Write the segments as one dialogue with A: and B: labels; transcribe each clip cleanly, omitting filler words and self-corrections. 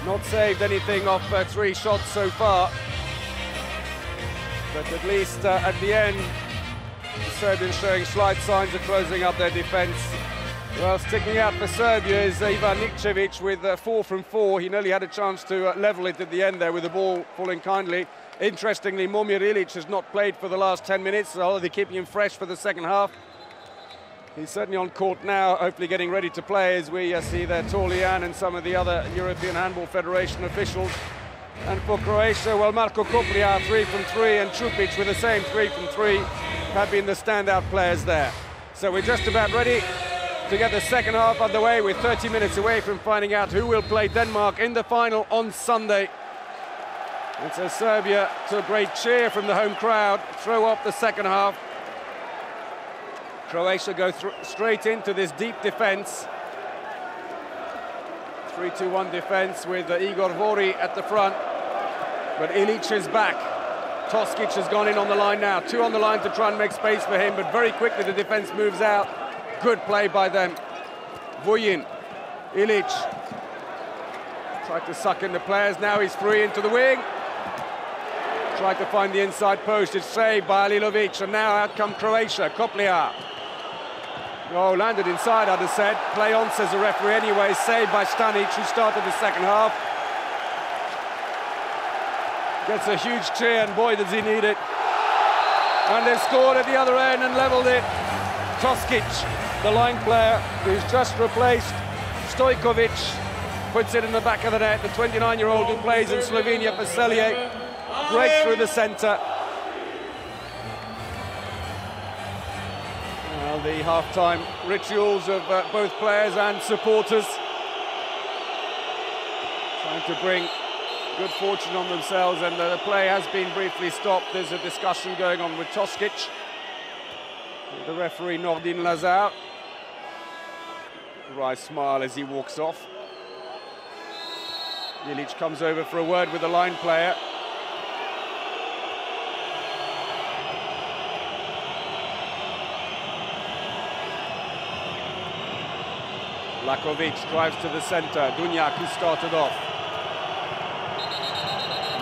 A: Not saved anything off 3 shots so far. But at least at the end, the Serbians showing slight signs of closing up their defence. Well, sticking out for Serbia is Ivan Nikčević with 4 from 4. He nearly had a chance to level it at the end there with the ball falling kindly. Interestingly, Momir Ilić has not played for the last 10 minutes, so they're keeping him fresh for the second half. He's certainly on court now, hopefully getting ready to play, as we see there Tolian and some of the other European Handball Federation officials. And for Croatia, well, Marko Koplja 3 from 3 and Čupić with the same 3 from 3 have been the standout players there. So we're just about ready to get the second half underway. We're 30 minutes away from finding out who will play Denmark in the final on Sunday. And so Serbia, to a great cheer from the home crowd, throw off the second half. Croatia go straight into this deep defence. 3-2-1 defence with Igor Vori at the front. But Ilić is back. Toskic has gone in on the line now. 2 on the line to try and make space for him, but very quickly the defence moves out. Good play by them. Vujin, Ilić. Tried to suck in the players, now he's free into the wing. Tried to find the inside post, it's saved by Alilovic, and now out come Croatia, Koplja. Oh, landed inside, I'd have said. Play on, says the referee anyway, saved by Stanic, who started the second half. Gets a huge cheer, and boy, does he need it. And they've scored at the other end and levelled it. Toskic, the line player, who's just replaced Stojkovic, puts it in the back of the net. The 29-year-old who plays in Slovenia for Celje breaks through the centre. Well, the half-time rituals of both players and supporters trying to bring good fortune on themselves, and the play has been briefly stopped. There's a discussion going on with Toskic. The referee Nordin Lazar. Wry smile as he walks off. Ilić comes over for a word with the line player. Lakovic drives to the centre. Dunjak, who started off.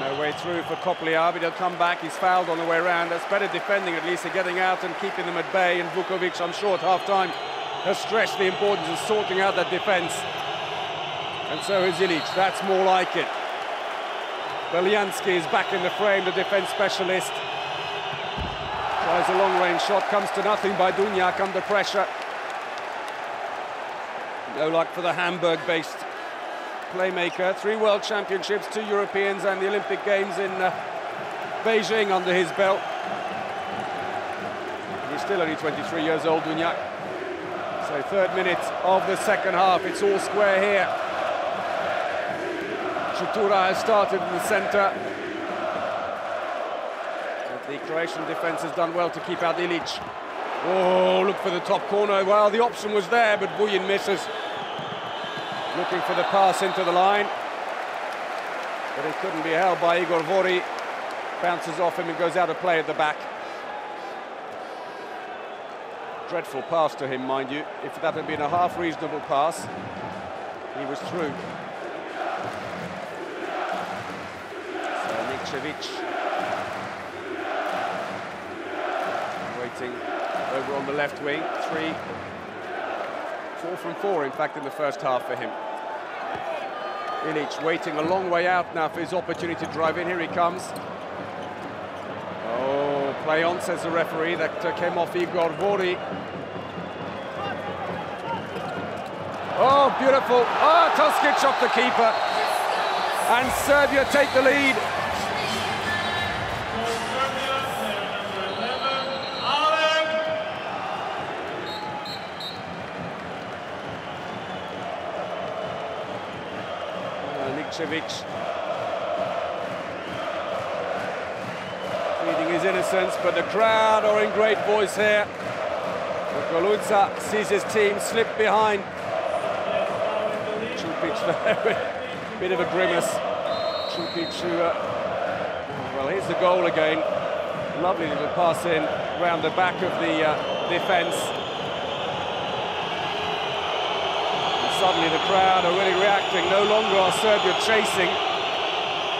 A: No way through for Koplja, but he'll come back. He's fouled on the way around. That's better defending, at least, getting out and keeping them at bay. And Vukovic, I'm sure, at half-time has stressed the importance of sorting out that defence. And so is Ilić. That's more like it. Beljanski is back in the frame, the defence specialist. Tries a long-range shot, comes to nothing by Dunjak under pressure. No luck for the Hamburg-based playmaker. 3 World Championships, 2 Europeans and the Olympic Games in Beijing under his belt. He's still only 23 years old, Dunjak. So 3rd minute of the second half. It's all square here. Chutura has started in the centre. But the Croatian defence has done well to keep out Ilić. Oh, look for the top corner. Well, the option was there, but Vujin misses. Looking for the pass into the line. But it couldn't be held by Igor Vori. Bounces off him and goes out of play at the back. Dreadful pass to him, mind you. If that had been a half-reasonable pass, he was through. So Nikčević waiting over on the left wing. 4 from 4, in fact, in the first half for him. Ilić waiting a long way out now for his opportunity to drive in. Here he comes. Oh, play on, says the referee. That came off Igor Vori. Oh, beautiful. Oh, Toskic off the keeper. And Serbia take the lead. Nikčević pleading his innocence, but the crowd are in great voice here. Goluza sees his team slip behind. Čupić there with a bit of a grimace. Čupić who, well, here's the goal again. Lovely little pass in round the back of the defence. suddenly the crowd are really reacting. No longer are Serbia chasing.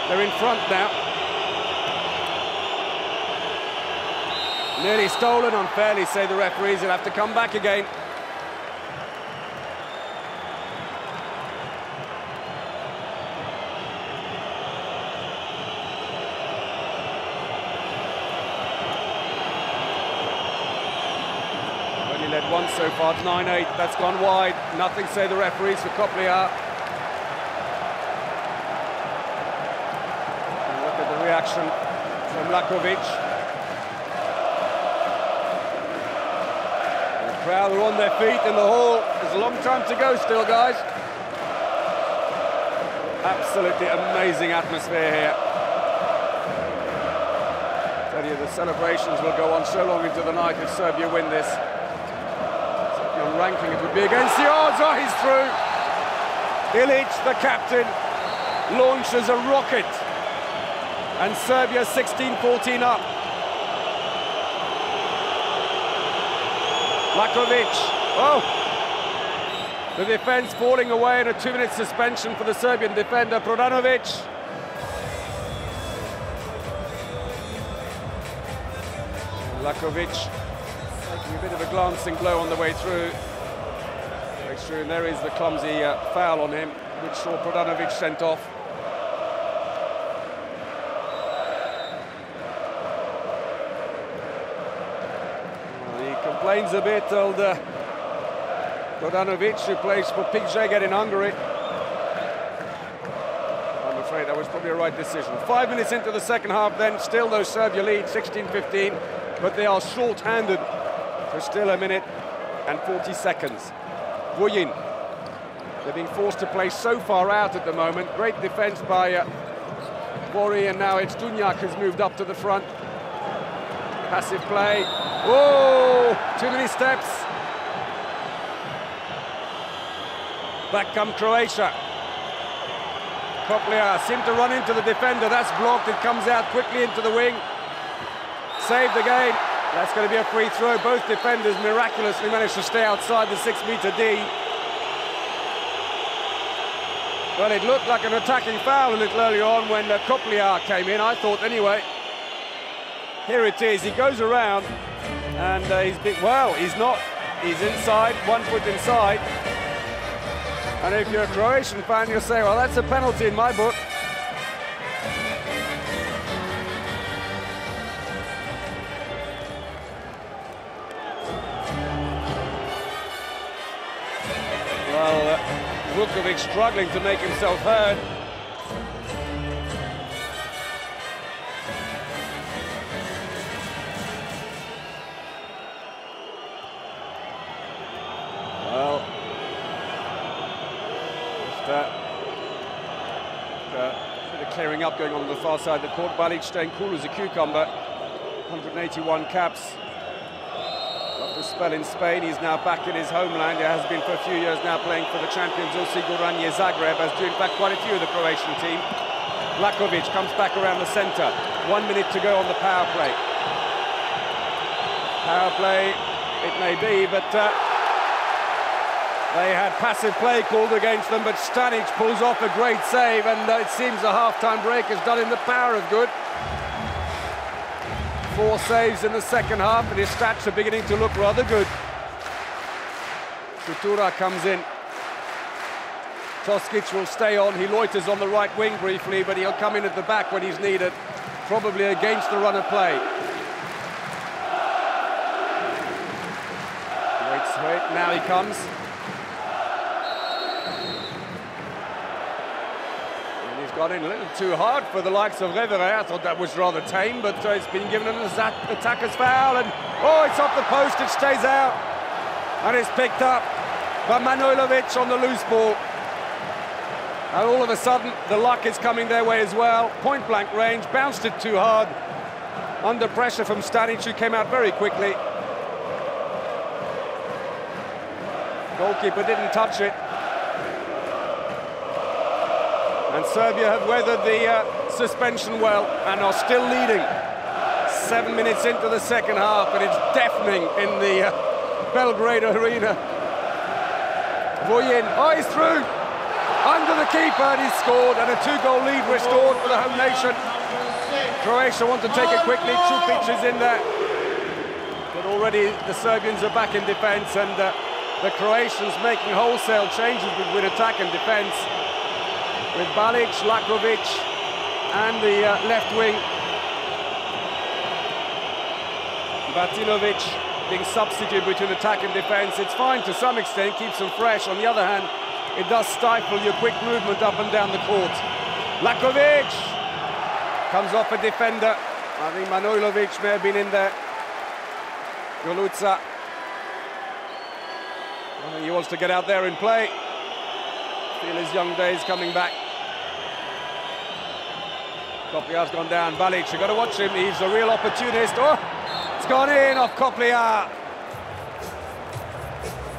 A: They're in front now. Nearly stolen unfairly, say the referees. He'll have to come back again. Only led once so far, 9-8. That's gone wide. Nothing, say the referees, for Koplia. And look at the reaction from Lakovic. Crowd are on their feet in the hall. There's a long time to go still, guys. Absolutely amazing atmosphere here. I tell you, the celebrations will go on so long into the night if Serbia win this. Certainly on ranking, it would be against the odds. Oh, he's through. Ilic, the captain, launches a rocket. And Serbia 16-14 up. Lakovic, oh! The defence falling away in a 2-minute suspension for the Serbian defender, Prodanovic. Lakovic taking a bit of a glancing blow on the way through. And there is the clumsy foul on him, which saw Prodanovic sent off. Complains a bit, old Prodanovic, who plays for Pikjager in Hungary. I'm afraid that was probably a right decision. 5 minutes into the second half then, still though Serbia lead 16-15, but they are short-handed for still a minute and 40 seconds. Vujin, they're being forced to play so far out at the moment. Great defence by Bori, and now it's Dunjak who's moved up to the front. Passive play. Oh, too many steps. Back come Croatia. Koplia seemed to run into the defender. That's blocked. It comes out quickly into the wing. Saved again. That's going to be a free throw. Both defenders miraculously managed to stay outside the 6-meter D. Well, it looked like an attacking foul a little earlier on when Koplia came in, I thought anyway. Here it is. He goes around. And he's not. He's inside, 1 foot inside. And if you're a Croatian fan, you'll say, well, that's a penalty in my book. Well, Vukovic struggling to make himself heard. Well, just a bit of clearing up going on the far side of the court. Balic staying cool as a cucumber. 181 caps. After a spell in Spain, he's now back in his homeland. He has been for a few years now playing for the champions Osiguranje Zagreb, as do in fact quite a few of the Croatian team. Lakovic comes back around the centre. 1 minute to go on the power play. Power play, it may be, but they had passive play called against them, but Stanic pulls off a great save, and it seems the half-time break has done him the power of good. 4 saves in the second half, and his stats are beginning to look rather good. Sutura comes in. Toskic will stay on. He loiters on the right wing briefly, but he'll come in at the back when he's needed, probably against the run of play. Wait, now he comes. Got in a little too hard for the likes of Revere. I thought that was rather tame, but it's been given an attacker's foul, and oh, it's off the post, it stays out, and it's picked up by Manojlovic on the loose ball. And all of a sudden, the luck is coming their way as well. Point-blank range, bounced it too hard. Under pressure from Stanic, who came out very quickly. Goalkeeper didn't touch it. And Serbia have weathered the suspension well and are still leading. 7 minutes into the second half, and it's deafening in the Belgrade arena. Vujin, oh, he's through! Under the keeper, and he's scored, and a 2-goal lead restored for the home nation. Croatia want to take it quickly, Čupić is in there. But already the Serbians are back in defence, and the Croatians making wholesale changes between attack and defence. With Balic, Lakovic, and the left wing. Batinovic being substituted between attack and defence. It's fine to some extent, keeps them fresh. On the other hand, it does stifle your quick movement up and down the court. Lakovic comes off a defender. I think Manojlovic may have been in there. Goluca. I think he wants to get out there and play. Feel his young days coming back. Kopliar's gone down. Balic, you've got to watch him. He's a real opportunist. Oh, it's gone in off Kopliar.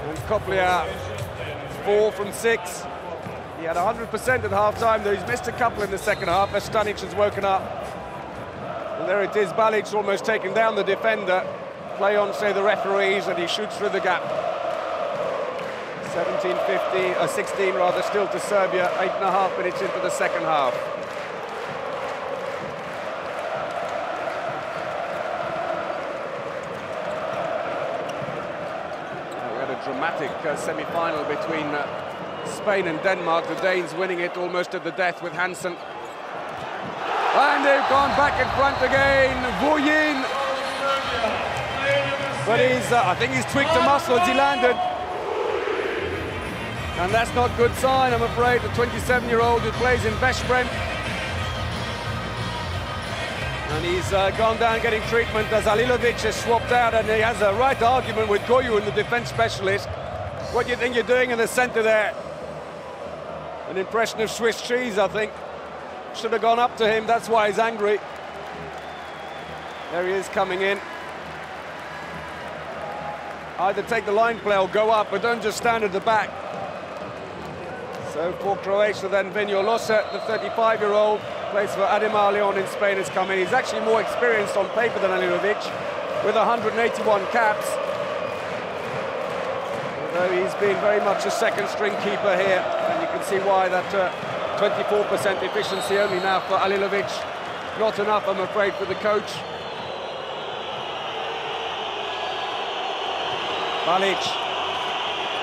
A: And Kopliar, 4 from 6. He had 100% at half-time, though he's missed a couple in the second half as Stanic has woken up. And there it is, Balic almost taking down the defender. Play on, say, the referees, and he shoots through the gap. 16 rather, still to Serbia, 8.5 minutes into the second half. We had a dramatic semi-final between Spain and Denmark, the Danes winning it almost at the death with Hansen. And they've gone back in front again, Vujin. But I think he's tweaked a muscle as he landed. And that's not good sign, I'm afraid. The 27-year-old who plays in Veszprem. And he's gone down getting treatment as Alilovic is swapped out, and he has a right argument with Goyun, the defence specialist. What do you think you're doing in the centre there? An impression of Swiss cheese, I think. Should have gone up to him, that's why he's angry. There he is coming in. Either take the line play or go up, but don't just stand at the back. So for Croatia then, Vinjo Losa, the 35-year-old, plays for Ademar Leon in Spain, has come in. He's actually more experienced on paper than Alilovic, with 181 caps. Although he's been very much a second-string keeper here, and you can see why that 24% efficiency only now for Alilovic. Not enough, I'm afraid, for the coach. Balic,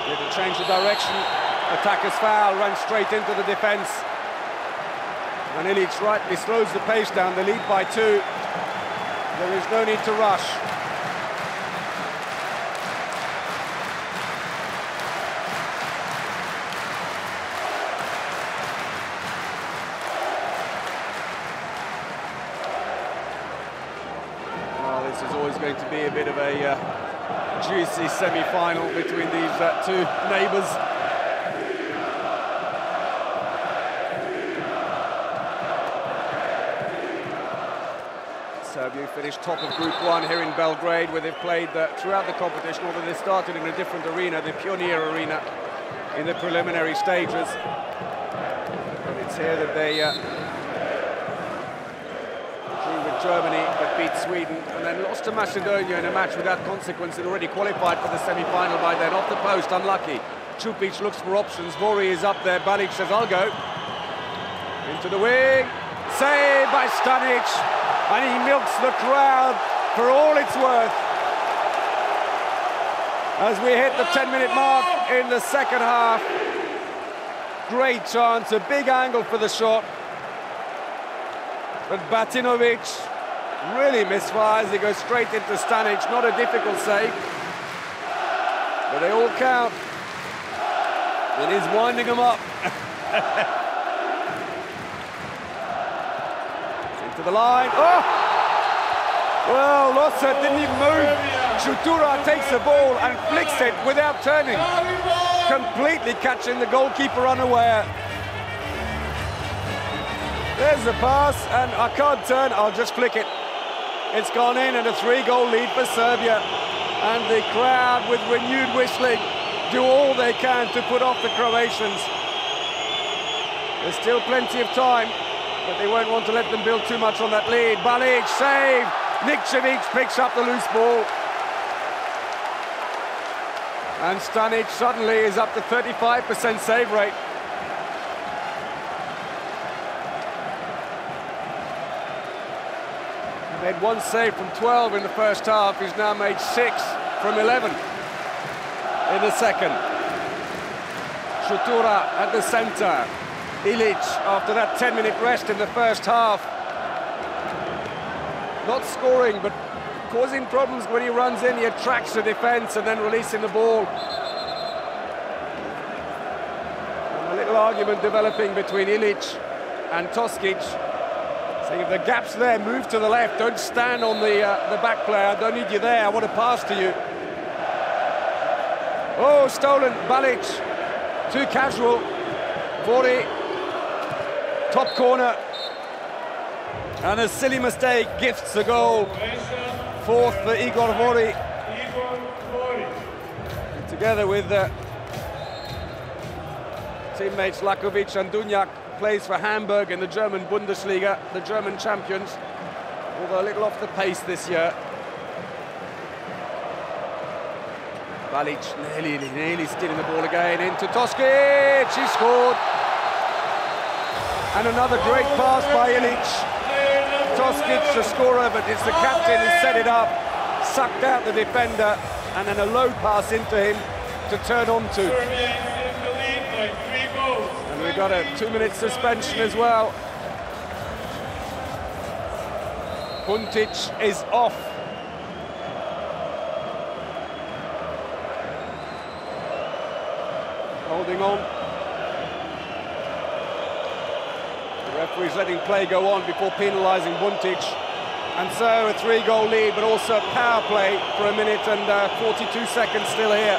A: need to change the direction. Attacker's foul, ran straight into the defence. And Ilic rightly slows the pace down, the lead by 2. There is no need to rush. Well, this is always going to be a bit of a juicy semi-final between these two neighbours. Serbia finished top of Group 1 here in Belgrade, where they've played throughout the competition, although they started in a different arena, the Pioneer Arena, in the preliminary stages. And it's here that they drew with Germany, but beat Sweden, and then lost to Macedonia in a match without consequence. They'd already qualified for the semi-final by then. Off the post, unlucky. Čupić looks for options. Vori is up there. Balic says, I'll go. Into the wing. Saved by Stanic. And he milks the crowd for all it's worth. As we hit the 10-minute mark in the second half. Great chance, a big angle for the shot. But Batinovic really misfires. He goes straight into Stanic. Not a difficult save. But they all count. And he's winding them up. Into the line. Oh! Well, Losa didn't even move. Chutura takes the ball and flicks it without turning. Completely catching the goalkeeper unaware. There's the pass, and I can't turn, I'll just flick it. It's gone in, and a 3-goal lead for Serbia. And the crowd, with renewed whistling, do all they can to put off the Croatians. There's still plenty of time, but they won't want to let them build too much on that lead. Balic, save! Nikčević picks up the loose ball. And Stanic suddenly is up to 35% save rate. He made 1 save from 12 in the first half. He's now made 6 from 11 in the second. Strutura at the centre. Ilic, after that 10-minute rest in the first half, not scoring, but causing problems when he runs in. He attracts the defence and then releasing the ball. And a little argument developing between Ilic and Toskic, saying if the gap's there, move to the left, don't stand on the back player, I don't need you there, I want to pass to you. Oh, stolen, Balic, too casual. Vori, top corner, and a silly mistake gifts the goal. 4th for Igor Vori. Together with teammates Lakovic and Dunjak, plays for Hamburg in the German Bundesliga, the German champions, although a little off the pace this year. Balic nearly stealing the ball again into Toskic, he scored! And another great pass by Ilic. Toskic the scorer, but it's the captain who set it up, sucked out the defender, and then a low pass into him to turn on to. And we've got a 2-minute suspension as well. Puntic is off. Holding on. The referee's letting play go on before penalising Buntic. And so a 3-goal lead, but also power play for a minute and 42 seconds still here.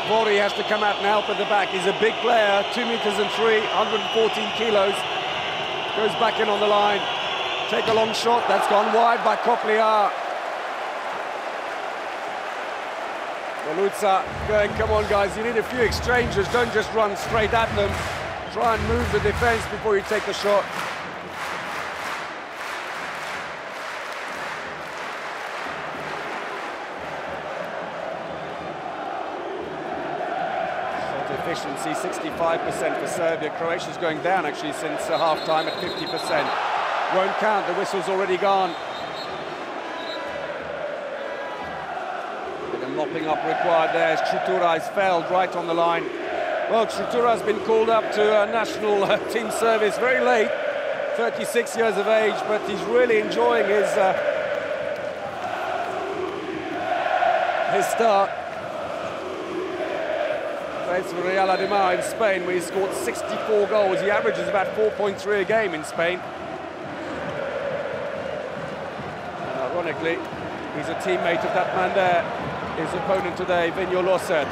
A: Vori has to come out and help at the back. He's a big player, 2 meters and 3, 114 kilos. Goes back in on the line. Take a long shot, that's gone wide by Copliar. Golutsa going, come on guys, you need a few exchanges, don't just run straight at them. Try and move the defence before you take the shot. Shot efficiency, 65% for Serbia. Croatia's going down actually since half-time at 50%. Won't count, the whistle's already gone. Mopping up required there. Strutura has failed right on the line. Well, Strutura has been called up to national team service very late, 36 years of age, but he's really enjoying his start. Plays for Real Ademar in Spain, where he scored 64 goals. He averages about 4.3 a game in Spain. And ironically, he's a teammate of that man there. His opponent today, Vinjo Losert.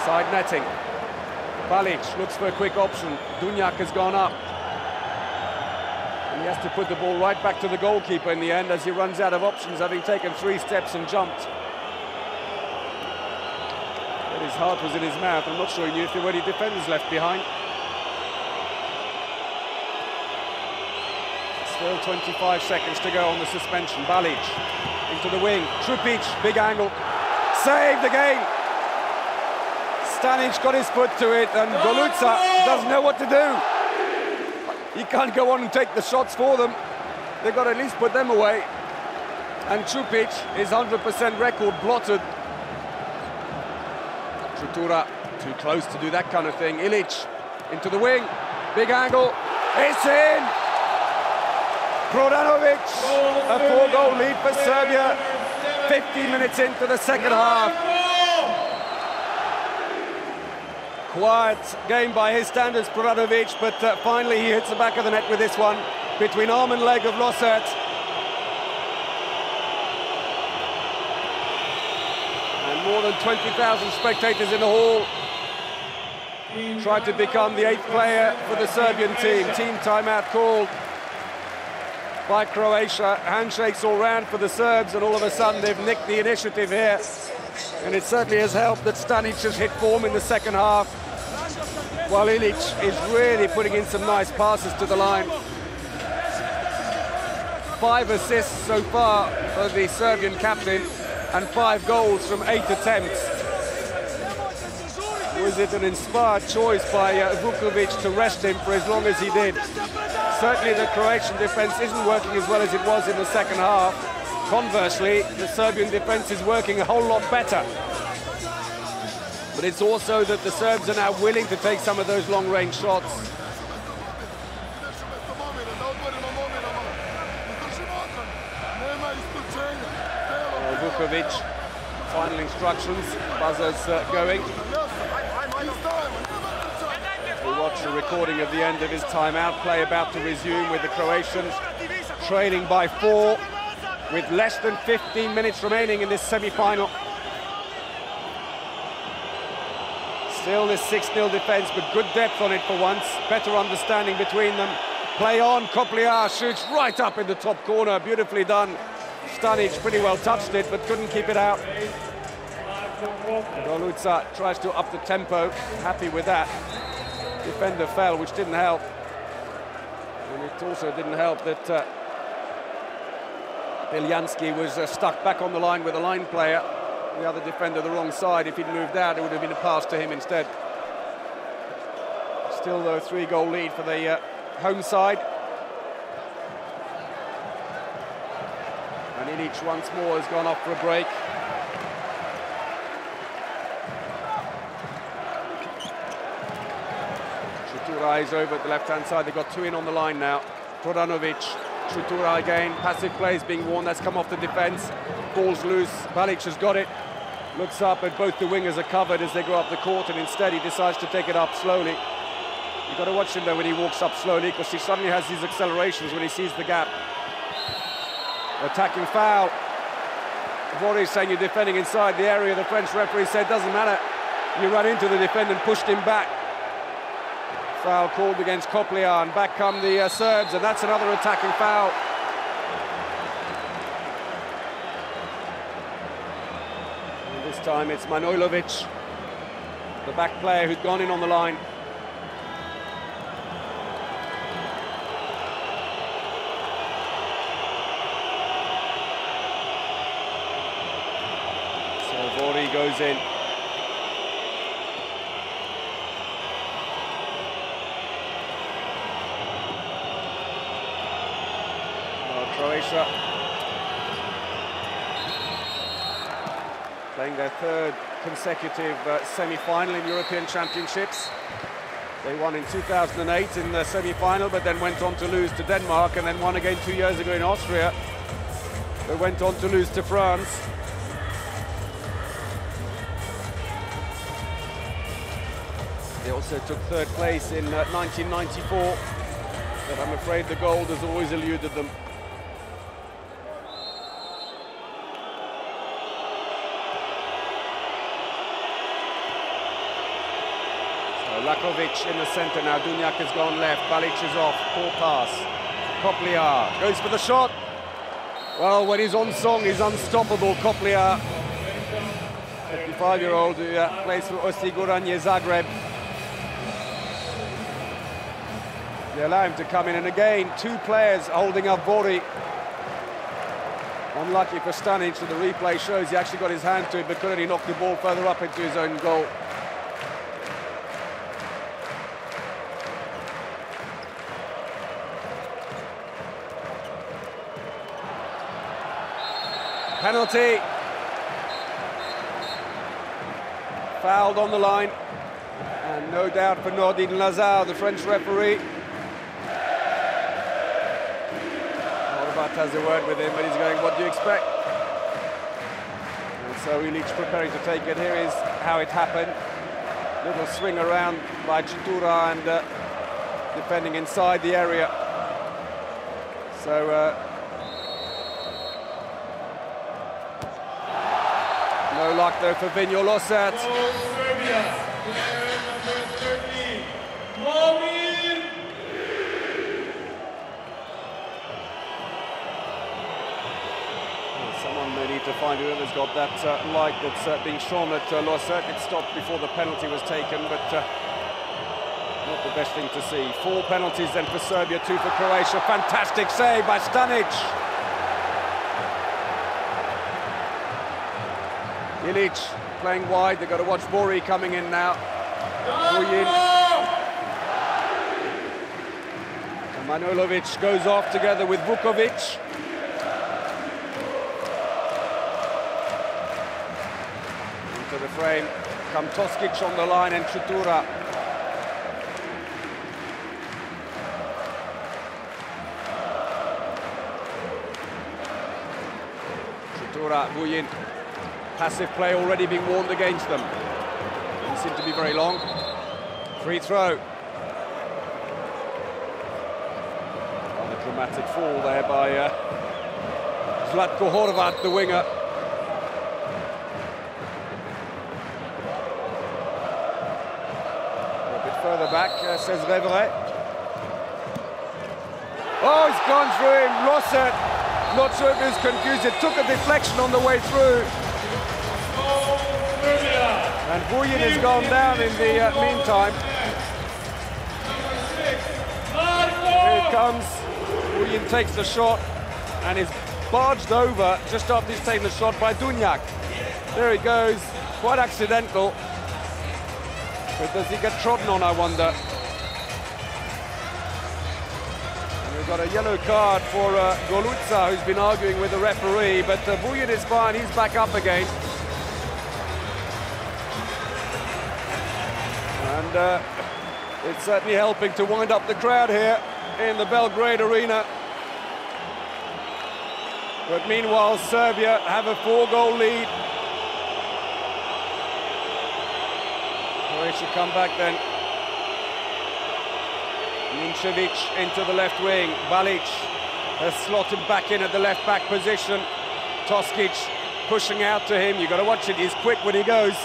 A: Side netting. Balic looks for a quick option. Dunjak has gone up. And he has to put the ball right back to the goalkeeper in the end as he runs out of options, having taken 3 steps and jumped. But his heart was in his mouth. I'm not sure he knew if there were any defenders left behind. Still 25 seconds to go on the suspension. Balic into the wing, Trupic, big angle, saved again. Stanic got his foot to it, and Golutsa doesn't know what to do. He can't go on and take the shots for them. They've got to at least put them away. And Trupic, his 100% record blotted. Strutura too close to do that kind of thing. Ilic into the wing, big angle, it's in! Prodanovic, a 4-goal lead for Serbia, 15 minutes into the second half. Quiet game by his standards, Prodanovic, but finally he hits the back of the net with this one, between arm and leg of Losert. And more than 20,000 spectators in the hall. Tried to become the 8th player for the Serbian team. Team timeout called by Croatia. Handshakes all round for the Serbs, and all of a sudden they've nicked the initiative here. And it certainly has helped that Stanic has hit form in the second half, while Ilic is really putting in some nice passes to the line. 5 assists so far for the Serbian captain. and 5 goals from 8 attempts. Was it an inspired choice by Vukovic to rest him for as long as he did? Certainly the Croatian defence isn't working as well as it was in the second half. Conversely, the Serbian defence is working a whole lot better. But it's also that the Serbs are now willing to take some of those long-range shots. Vukovic, final instructions, buzzers going. We watch the recording of the end of his timeout, play about to resume with the Croatians trailing by 4 with less than 15 minutes remaining in this semi-final. Still this 6-0 defence, but good depth on it for once, better understanding between them. Play on, Koplia shoots right up in the top corner, beautifully done. Stanic pretty well touched it, but couldn't keep it out. Goluca tries to up the tempo, happy with that. Defender fell, which didn't help. And it also didn't help that Beljanski was stuck back on the line with a line player. The other defender the wrong side. If he'd moved out, it would have been a pass to him instead. Still, though, 3-goal lead for the home side. And Ilic once more has gone off for a break. Chutura is over at the left-hand side. They've got 2 in on the line now. Todanovic, Chutura again. Passive play is being worn. That's come off the defence. Ball's loose. Balic has got it. Looks up, and both the wingers are covered as they go up the court, and instead he decides to take it up slowly. You've got to watch him, though, when he walks up slowly, because he suddenly has these accelerations when he sees the gap. Attacking foul. Vori saying you're defending inside the area. The French referee said, doesn't matter. You run into the defender and pushed him back. Foul called against Koplia, and back come the Serbs, and that's another attacking foul. And this time it's Manojlovic, the back player who'd gone in on the line. So Vori goes in. Croatia playing their 3rd consecutive semi-final in European Championships. They won in 2008 in the semi-final, but then went on to lose to Denmark, and then won again 2 years ago in Austria. They went on to lose to France. They also took 3rd place in 1994, but I'm afraid the gold has always eluded them. Lakovic in the centre now. Dunjak has gone left. Balic is off. Poor pass. Koplia goes for the shot. Well, when he's on song, he's unstoppable. Koplia, 55-year-old who plays for Osiguranje Zagreb. They allow him to come in, and again, 2 players holding up Vori. Unlucky for Stanic, so the replay shows he actually got his hand to it, but could only knock the ball further up into his own goal. Penalty. Fouled on the line. And no doubt for Nordin Lazar, the French referee. Horvat has a word with him, but he's going, what do you expect? And so Ilic preparing to take it. Here is how it happened. Little swing around by Chutura and defending inside the area. So no luck though for Vinjo Losat. Someone may need to find whoever's got that light that's being shone at Losat. It stopped before the penalty was taken, but not the best thing to see. 4 penalties then for Serbia, 2 for Croatia. Fantastic save by Stanic. Ilic playing wide, they've got to watch Bori coming in now. Vujic. And Manojlovic goes off together with Vukovic. Into the frame come Toskic on the line and Chutura. Vujic, passive play already being warned against them. Doesn't seem to be very long. Free throw. Rather dramatic fall there by Zlatko Horvat, the winger. A bit further back, says Revere. Oh, he's gone through him, lost it. Not sure if he was confused, it took a deflection on the way through. And Vujic has gone down in the meantime. Here it comes. Vujic takes the shot and is barged over just after he's taken the shot by Dunjak. There he goes, quite accidental. But does he get trodden on, I wonder? We've got a yellow card for Golutsa, who's been arguing with the referee, but Vujic is fine, he's back up again. And it's certainly helping to wind up the crowd here in the Belgrade arena. But meanwhile, Serbia have a 4-goal lead. Croatia come back then. Ninčević into the left wing. Balic has slotted back in at the left back position. Toskic pushing out to him. You've got to watch it, he's quick when he goes.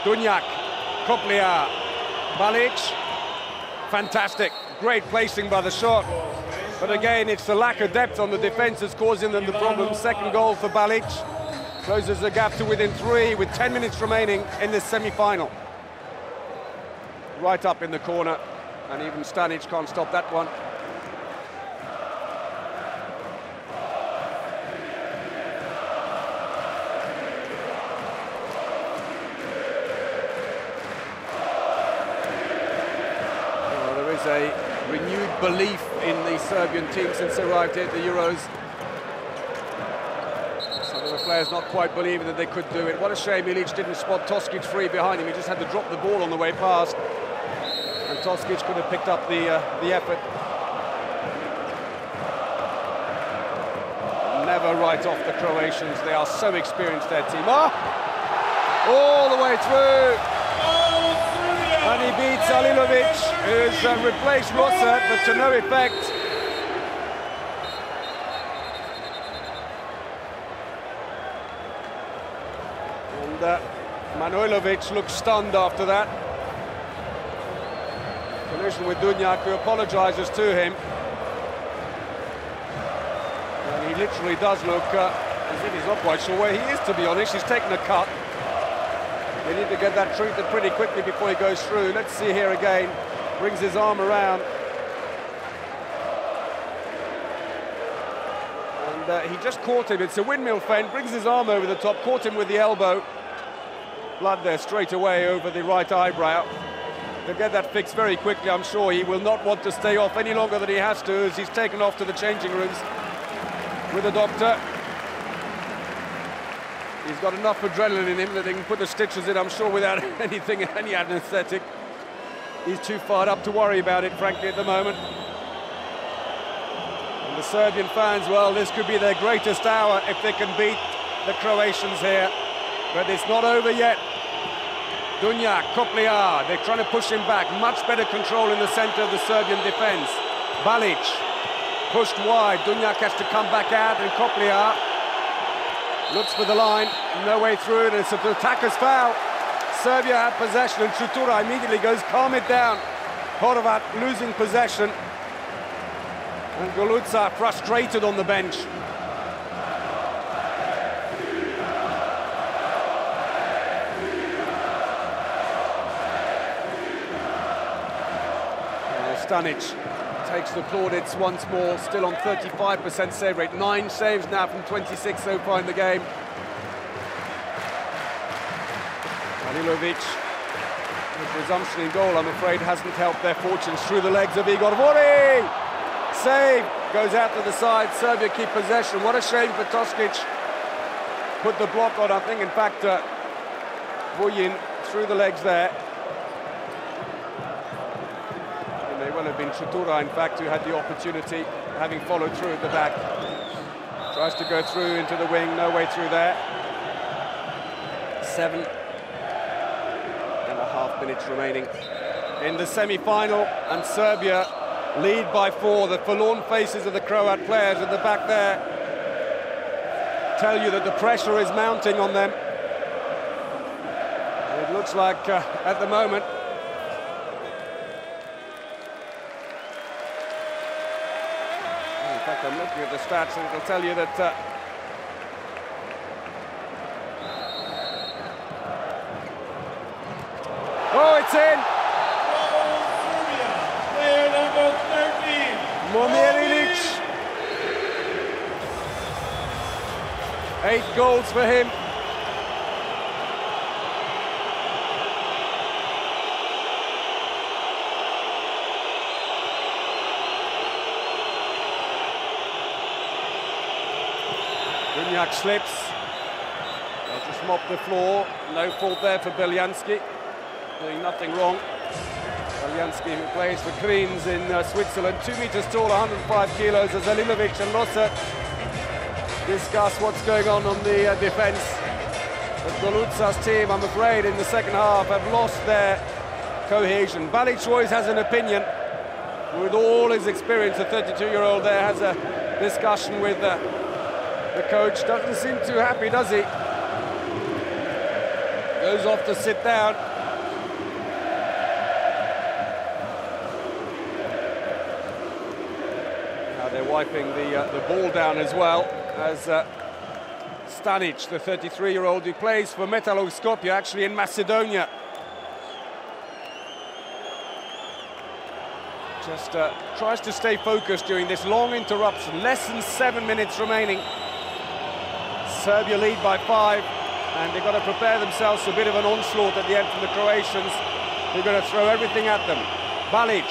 A: Dunjak, Koplia, Balic. Fantastic, great placing by the shot. But again, it's the lack of depth on the defence that's causing them the problem. Second goal for Balic. Closes the gap to within 3 with 10 minutes remaining in this semi-final. Right up in the corner. And even Stanic can't stop that one. Well, there is a renewed belief in the Serbian team since they arrived here at the Euros. Some of the players not quite believing that they could do it. What a shame Ilic didn't spot Toskic free behind him. He just had to drop the ball on the way past. And Toskic could have picked up the effort. Never write off the Croatians. They are so experienced, their team. Oh! All the way through. And he beats Alilovic, who's replaced Rosser, but to no effect. And Manojlovic looks stunned after that. Collision with Dunjak, who apologises to him. And he literally does look as if he's not quite sure where he is, to be honest. He's taken a cut. They need to get that treated pretty quickly before he goes through. Let's see here again. Brings his arm around. And he just caught him. It's a windmill feint. Brings his arm over the top, caught him with the elbow. Blood there straight away over the right eyebrow. They'll get that fixed very quickly, I'm sure. He will not want to stay off any longer than he has to, as he's taken off to the changing rooms with the doctor. He's got enough adrenaline in him that they can put the stitches in, I'm sure, without any anaesthetic. He's too fired up to worry about it, frankly, at the moment. And the Serbian fans, well, this could be their greatest hour if they can beat the Croatians here. But it's not over yet. Dunjak, Koplia, they're trying to push him back. Much better control in the centre of the Serbian defence. Balic, pushed wide. Dunjak has to come back out, and Koplia looks for the line. No way through it, and it's an attacker's foul. Serbia have possession, and Chutura immediately goes, calm it down. Horvat losing possession. And Golutsa frustrated on the bench. Stanic takes the plaudits once more, still on 35% save rate. 9 saves now from 26 so far in the game. Halilovic, with resumption in goal, I'm afraid, hasn't helped their fortunes through the legs of Igor Vori. Save, goes out to the side, Serbia keep possession. What a shame for Toskic. Put the block on, I think, in fact, Vujin through the legs there. It may well have been Chutura, in fact, who had the opportunity, having followed through at the back. Tries to go through into the wing, no way through there. 7.5 minutes remaining in the semi-final, and Serbia lead by 4. The forlorn faces of the Croat players at the back there tell you that the pressure is mounting on them. It looks like at the moment in fact, I'm looking at the stats and it'll tell you that oh, it's in!
B: Player number 13,
A: Momjerinic. 8 goals for him. Bunjak slips. They'll just mop the floor. No fault there for Beljanski. Doing nothing wrong. Beljanski, who plays for Kriens in Switzerland, 2 meters tall, 105 kilos, as Halilovic and Losa discuss what's going on the defence. But Golutsa's team, I'm afraid, in the second half have lost their cohesion. Balic always has an opinion. With all his experience, the 32-year-old there has a discussion with the coach. Doesn't seem too happy, does he? Goes off to sit down. They're wiping the ball down as well, as Stanic, the 33-year-old who plays for Metalurg Skopje, actually in Macedonia. Just tries to stay focused during this long interruption. Less than 7 minutes remaining. Serbia lead by 5, and they've got to prepare themselves for a bit of an onslaught at the end from the Croatians. They're going to throw everything at them. Balic.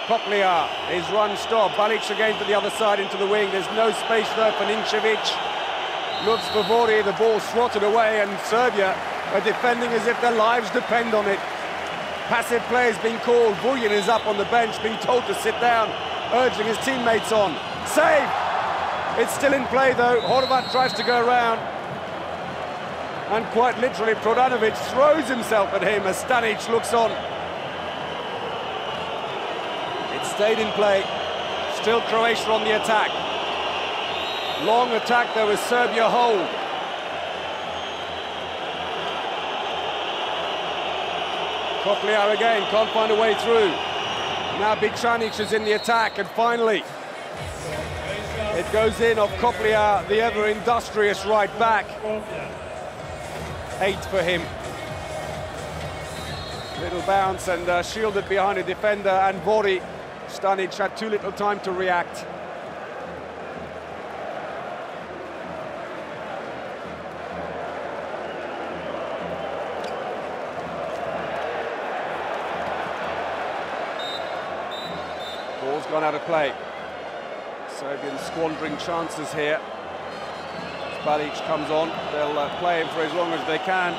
A: Koklia, his run stopped. Balic again to the other side into the wing. There's no space there for Ninčević. Looks for Vori, the ball swatted away, and Serbia are defending as if their lives depend on it. Passive play has been called. Vujin is up on the bench, being told to sit down, urging his teammates on. Save! It's still in play though. Horvat tries to go around. And quite literally, Prodanovic throws himself at him as Stanic looks on. Stayed in play, still Croatia on the attack. Long attack though as Serbia hold. Koklia again, can't find a way through. Now Bicanic is in the attack, and finally it goes in off Koklia, the ever industrious right back. 8 for him. Little bounce and shielded behind a defender, and Vori. Stanic had too little time to react. Ball's gone out of play. Serbians squandering chances here. As Balic comes on, they'll play him for as long as they can.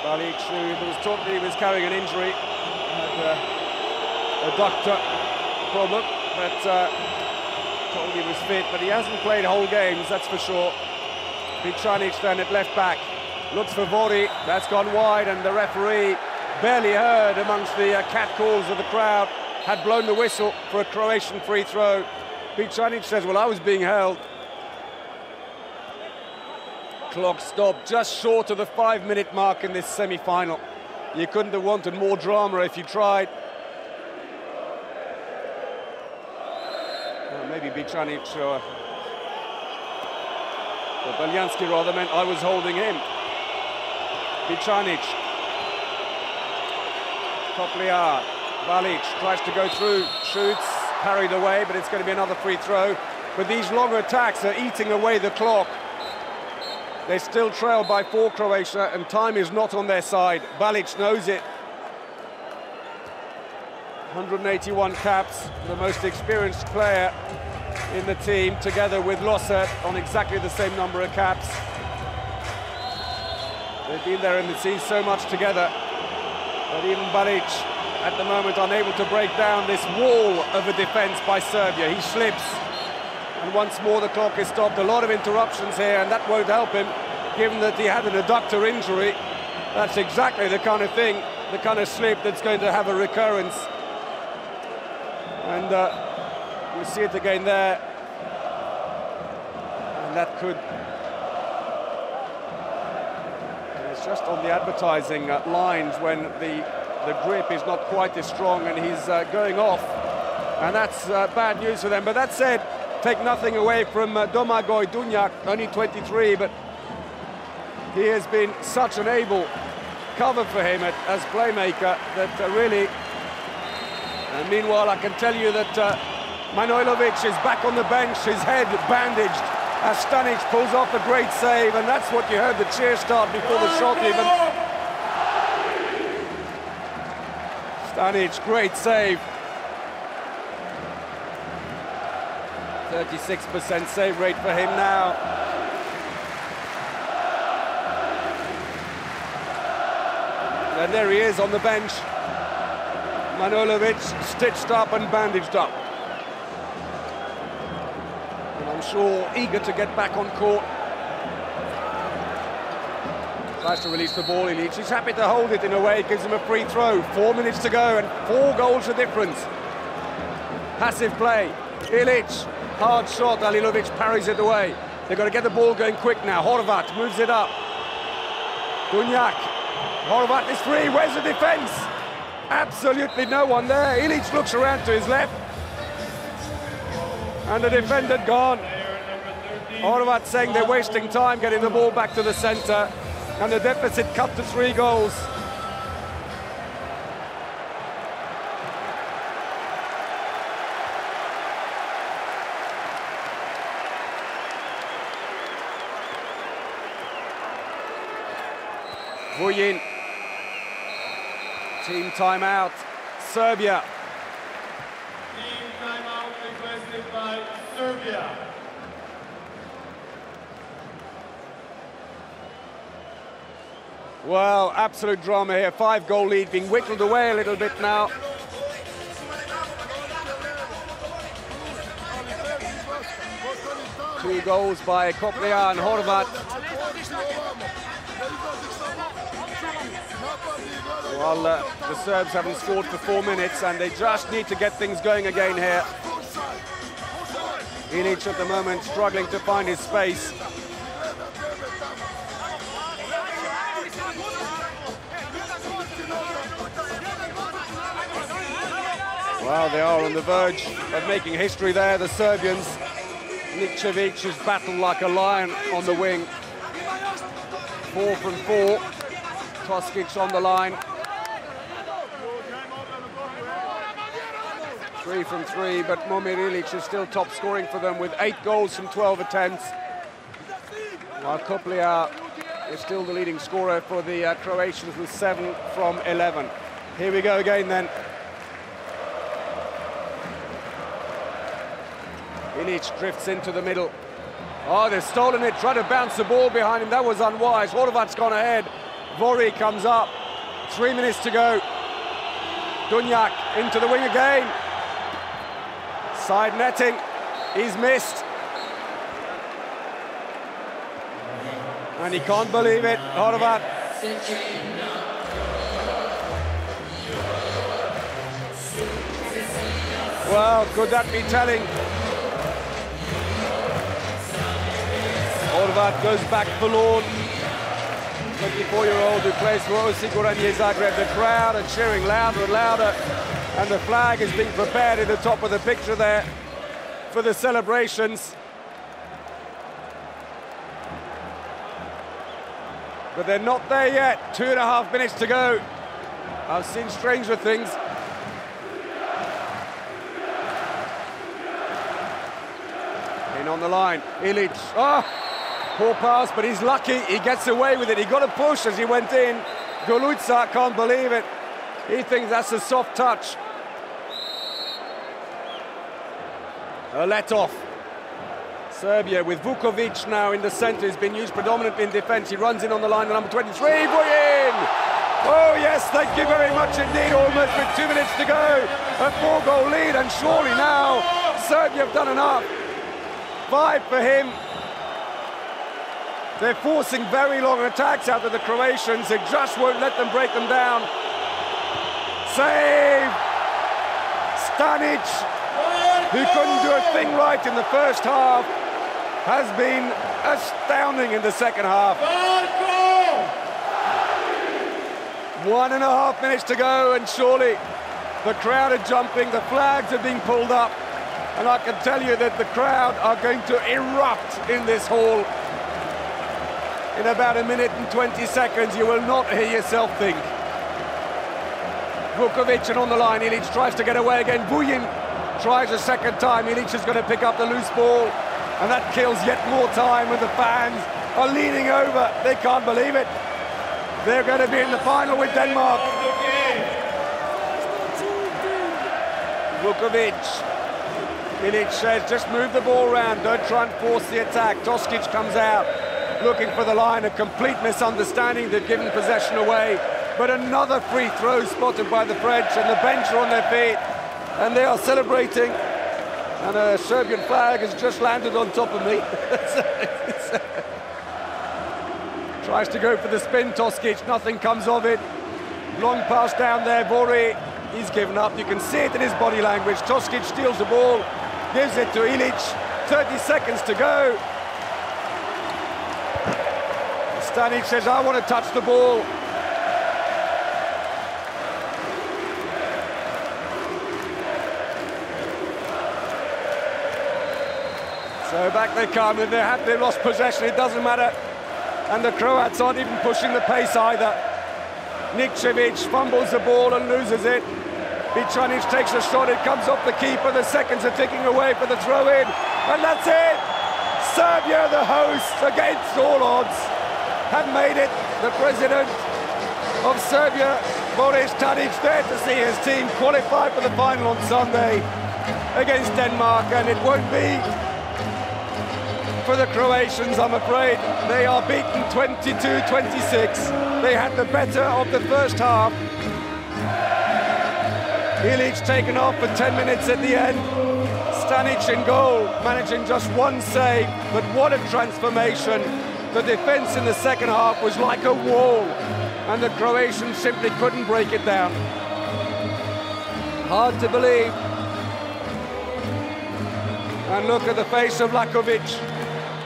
A: Balic, who was taught that he was carrying an injury, had a doctor problem, but told he was fit, but he hasn't played whole games, that's for sure. Bicanic then at left back, looks for Vori, that's gone wide, and the referee, barely heard amongst the catcalls of the crowd, had blown the whistle for a Croatian free throw. Bicanic says, well, I was being held. Clock stopped just short of the 5-minute mark in this semi-final. You couldn't have wanted more drama if you tried. Maybe Bicanic or Beljanski rather meant I was holding him. Bicanic. Koklia. Balic tries to go through, shoots, parried away, but it's going to be another free throw. But these long attacks are eating away the clock. They still trail by 4, Croatia, and time is not on their side. Balic knows it. 181 caps, the most experienced player in the team, together with Lossert on exactly the same number of caps. They've been there and they've seen so much together. But even Balic, at the moment, unable to break down this wall of a defence by Serbia. He slips, and once more the clock is stopped. A lot of interruptions here, and that won't help him, given that he had an adductor injury. That's exactly the kind of thing, the kind of slip that's going to have a recurrence. And you see it again there. And that could... It's just on the advertising lines when the grip is not quite as strong and he's going off. And that's bad news for them. But that said, take nothing away from Domagoj Dunjak, only 23, but he has been such an able cover for him as playmaker that really... And meanwhile, I can tell you that Manojlovic is back on the bench, his head bandaged, as Stanic pulls off a great save, and that's what you heard the cheer start before the shot even. Stanic, great save. 36% save rate for him now. And there he is on the bench. Manojlovic stitched up and bandaged up. And I'm sure eager to get back on court. Tries to release the ball, Ilic. He's happy to hold it in a way, gives him a free throw. 4 minutes to go and 4 goals the difference. Passive play. Ilic, hard shot. Alilovic parries it away. They've got to get the ball going quick now. Horvat moves it up. Dunjak. Horvat is free. Where's the defence? Absolutely no one there. Ilic looks around to his left. And the defender gone. Horvat saying they're wasting time getting the ball back to the centre. And the deficit cut to 3 goals. Vujin. Team timeout, Serbia.
B: Team timeout requested by Serbia.
A: Well, absolute drama here. 5-goal lead being whittled away a little bit now. Two goals by Koplja and Horvat. Well, the Serbs haven't scored for 4 minutes and they just need to get things going again here. Ilic at the moment struggling to find his space. Well, they are on the verge of making history there, the Serbians. Nikčević has battled like a lion on the wing. 4 from 4. Toskic on the line. 3 from 3, but Momir Ilic is still top scoring for them with 8 goals from 12 attempts. While Koplja is still the leading scorer for the Croatians with 7 from 11. Here we go again then. Ilic drifts into the middle. Oh, they've stolen it, tried to bounce the ball behind him. That was unwise. Horvat's gone ahead. Vori comes up. 3 minutes to go. Dunjak into the wing again. Side netting. He's missed. And he can't believe it. Horvat. Well, could that be telling? Horvat goes back forlorn. 24-year-old who plays for Osiguranje Zagreb. The crowd are cheering louder and louder, and the flag is being prepared in the top of the picture there for the celebrations. But they're not there yet. 2.5 minutes to go. I've seen stranger things. In on the line, Ilic. Oh! Poor pass, but he's lucky. He gets away with it. He got a push as he went in. Goluca can't believe it. He thinks that's a soft touch. A let-off. Serbia with Vukovic now in the centre. He's been used predominantly in defence. He runs in on the line with number 23. Buyin! Oh yes, thank you very much indeed. Almost with 2 minutes to go. A 4-goal lead, and surely now Serbia have done enough. 5 for him. They're forcing very long attacks out of the Croatians. They just won't let them break them down. Save! Stanic, who couldn't do a thing right in the first half, has been astounding in the second half. 1.5 minutes to go, and surely the crowd are jumping, the flags are being pulled up, and I can tell you that the crowd are going to erupt in this hall. In about 1 minute and 20 seconds, you will not hear yourself think. Vukovic and on the line, Ilic tries to get away again. Buyin tries a second time. Ilic is going to pick up the loose ball, and that kills yet more time when the fans are leaning over. They can't believe it. They're going to be in the final with Denmark. Vukovic. Ilic says, just move the ball around, don't try and force the attack. Toskic comes out, looking for the line, a complete misunderstanding. They've given possession away, but another free throw spotted by the French, and the bench are on their feet, and they are celebrating, and a Serbian flag has just landed on top of me. Tries to go for the spin, Toskic, nothing comes of it. Long pass down there, Vori, he's given up. You can see it in his body language. Toskic steals the ball, gives it to Ilic, 30 seconds to go. Stanic says, I want to touch the ball. So back they come, and they've lost possession, it doesn't matter. And the Croats aren't even pushing the pace either. Nikčević fumbles the ball and loses it. Bicanic takes a shot, it comes off the keeper, the seconds are ticking away for the throw-in. And that's it! Serbia, the hosts, against all odds, have made it. The president of Serbia, Boris Tadic, there to see his team qualify for the final on Sunday against Denmark, and it won't be for the Croatians, I'm afraid. They are beaten 22-26. They had the better of the first half. Ilic taken off for 10 minutes at the end. Stanic in goal, managing just one save, but what a transformation. The defence in the second half was like a wall, and the Croatians simply couldn't break it down. Hard to believe. And look at the face of Lakovic,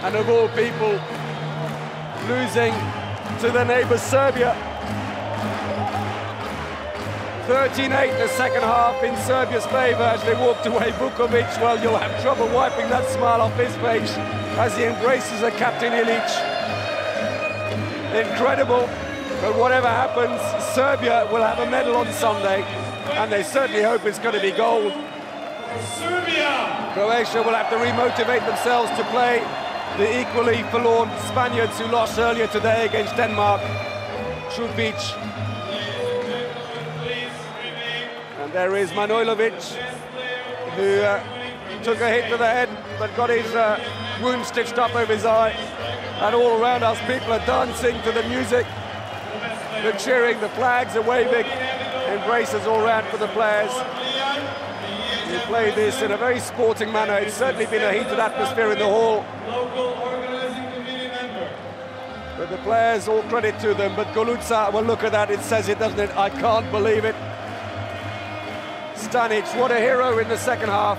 A: and of all people, losing to the neighbour Serbia. 13-8 the second half in Serbia's favour as they walked away. Vukovic, well, you'll have trouble wiping that smile off his face as he embraces the captain Ilic. Incredible, but whatever happens, Serbia will have a medal on Sunday, and they certainly hope it's going to be gold. Serbia! Croatia will have to remotivate themselves to play the equally forlorn Spaniards who lost earlier today against Denmark. Trupic. And there is Manojlovic, who took a hit to the head, but got his wound stitched up over his eye. And all around us, people are dancing to the music, the cheering, the flags are waving, embraces all around for the players. We played this in a very sporting manner. It's certainly been a heated atmosphere in the hall. But the players, all credit to them. But Goluca, well, look at that, it says it, doesn't it? I can't believe it. Stanic, what a hero in the second half.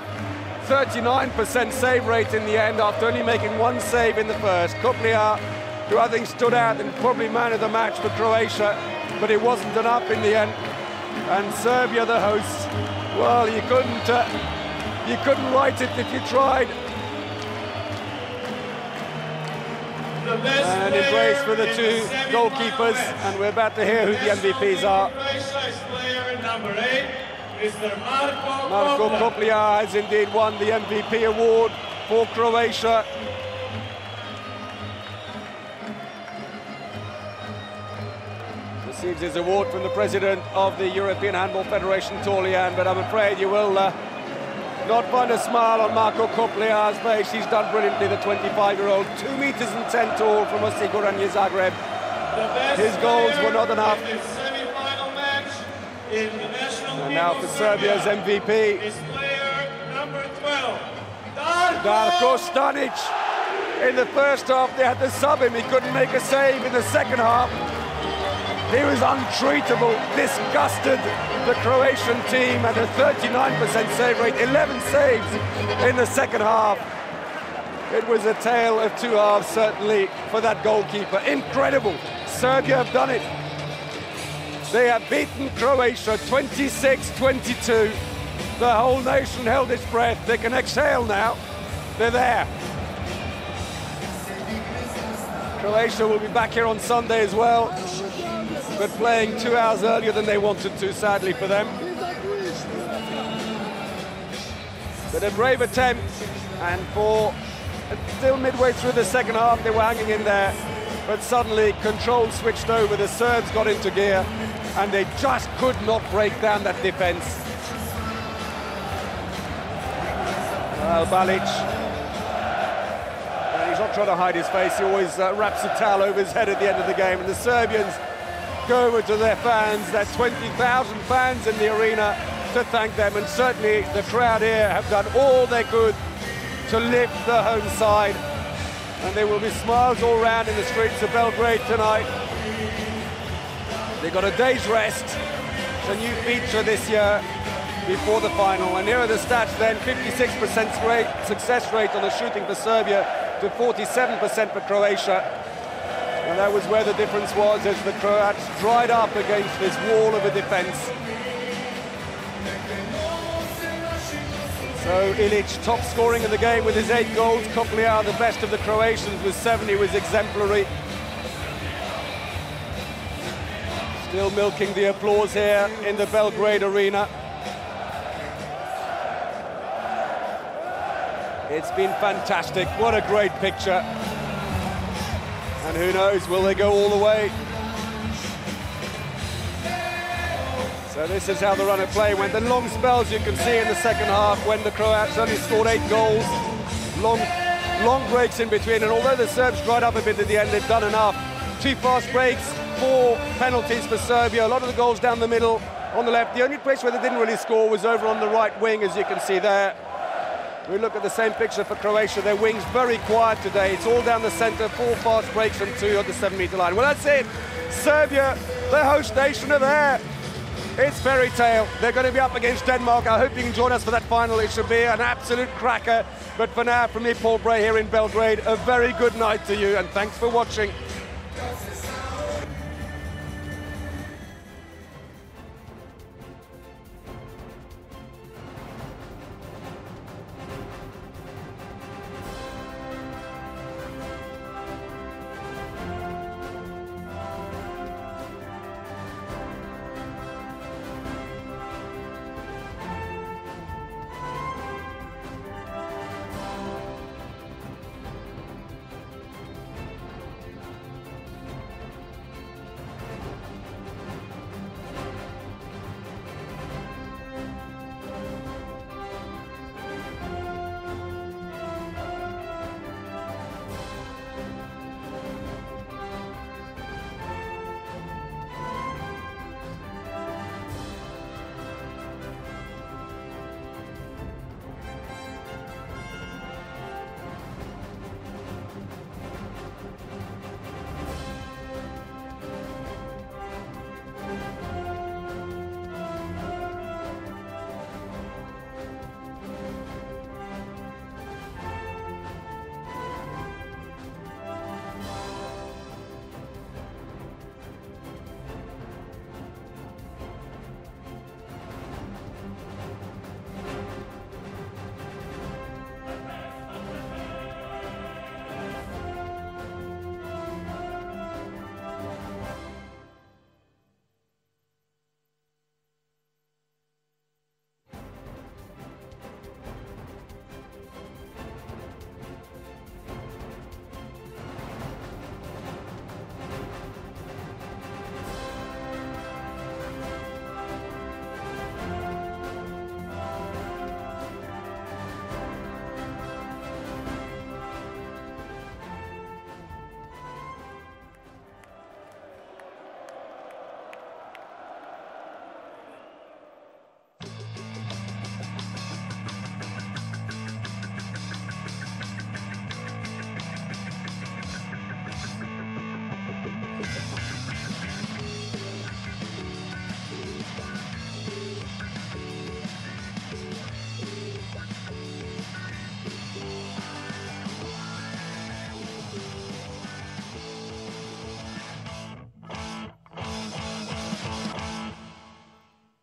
A: 39% save rate in the end after only making one save in the first. Koplia, who I think stood out and probably man of the match for Croatia, but it wasn't enough in the end. And Serbia, the hosts, well, you couldn't write it if you tried. And embrace for the two goalkeepers, and we're about to hear who the MVPs are. Marko Koplia has indeed won the MVP award for Croatia. receives his award from the president of the European Handball Federation, Torlian, but I'm afraid you will not find a smile on Marco Copliar's face. He's done brilliantly, the 25-year-old, 2 meters and 10 tall from Osiguranje Zagreb. His goals were not enough.
B: Semi-final match in the national
A: And now for Serbia's MVP,
B: is player number 12,
A: Darko Stanic. In the first half, they had to sub him. He couldn't make a save. In the second half, he was untreatable, disgusted the Croatian team at a 39% save rate, 11 saves in the second half. It was a tale of two halves, certainly, for that goalkeeper. Incredible. Serbia have done it. They have beaten Croatia 26-22. The whole nation held its breath. They can exhale now. They're there. Croatia will be back here on Sunday as well, but playing 2 hours earlier than they wanted to, sadly for them. But a brave attempt, and for still midway through the second half, they were hanging in there, but suddenly control switched over, the Serbs got into gear, and they just could not break down that defense. Balic. He's not trying to hide his face, he always wraps a towel over his head at the end of the game, and the Serbians go over to their fans, their 20,000 fans in the arena, to thank them, and certainly the crowd here have done all they could to lift the home side, and there will be smiles all round in the streets of Belgrade tonight. They got a day's rest. It's a new feature this year before the final, and here are the stats then: 56% success rate on the shooting for Serbia to 47% for Croatia. And that was where the difference was, as the Croats dried up against this wall of a defence. So Ilic top scoring in the game with his 8 goals. Copliar, the best of the Croatians, with 7. He was exemplary. Still milking the applause here in the Belgrade arena. It's been fantastic. What a great picture. And who knows, will they go all the way? So this is how the run of play went. The long spells you can see in the second half when the Croats only scored 8 goals. Long breaks in between, and although the Serbs dried up a bit at the end, they've done enough. 2 fast breaks, 4 penalties for Serbia. A lot of the goals down the middle, on the left. The only place where they didn't really score was over on the right wing, as you can see there. We look at the same picture for Croatia. Their wings very quiet today. It's all down the centre, 4 fast breaks and 2 on the 7-metre line. Well, that's it. Serbia, the host nation, are there. It's fairy tale. They're going to be up against Denmark. I hope you can join us for that final. It should be an absolute cracker. But for now, from me, Paul Bray, here in Belgrade, a very good night to you, and thanks for watching.